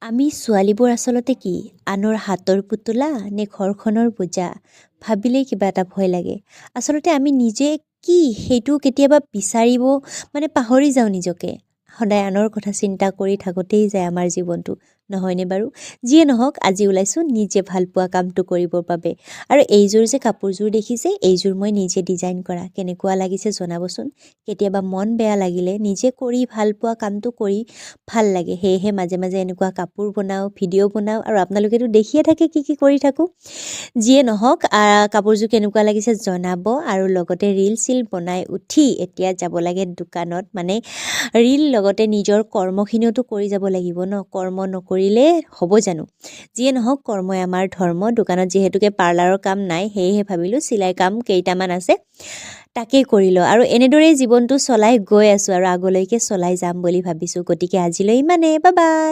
আমি ছোৱালীবোৰ আচলতে কি আনৰ হাতৰ পুতলা নে ঘৰখনৰ বোজা ভাবিলেই কিবা এটা ভয় লাগে। আচলতে আমি নিজে কি সেইটো কেতিয়াবা বিচাৰিব পাহৰি যাওঁ নিজকে। সদায় আনৰ কথা চিন্তা কৰি থাকোঁতেই যায় আমাৰ জীৱনটো, নহয়নে বাৰু? যিয়ে নহওক আজি ওলাইছোঁ নিজে ভাল পোৱা কামটো কৰিবৰ বাবে। আৰু এইযোৰ যে কাপোৰযোৰ দেখিছে এইযোৰ মই নিজে ডিজাইন কৰা। কেনেকুৱা লাগিছে জনাবচোন। কেতিয়াবা মন বেয়া লাগিলে নিজে কৰি ভাল পোৱা কামটো কৰি ভাল লাগে। সেয়েহে মাজে মাজে এনেকুৱা কাপোৰ বনাওঁ, ভিডিঅ' বনাওঁ আৰু আপোনালোকেতো দেখিয়ে থাকে কি কৰি থাকোঁ। যিয়ে নহওক কাপোৰযোৰ কেনেকুৱা লাগিছে জনাব। আৰু লগতে ৰীল চিল বনাই উঠি এতিয়া যাব লাগে দোকানত। ৰীল লগতে নিজৰ কৰ্মখিনিওতো কৰি যাব লাগিব ন। কৰ্ম নকৰিলে হ'ব জানো? যিয়ে নহওক কৰ্মই আমাৰ ধৰ্ম। দোকানত যিহেতুকে পাৰ্লাৰৰ কাম নাই সেয়েহে ভাবিলোঁ চিলাই কাম কেইটামান আছে তাকেই কৰি লওঁ। আৰু এনেদৰেই জীৱনটো চলাই গৈ আছোঁ আৰু আগলৈকে চলাই যাম বুলি ভাবিছোঁ। গতিকে আজিলৈ ইমানেই, বাই বাই।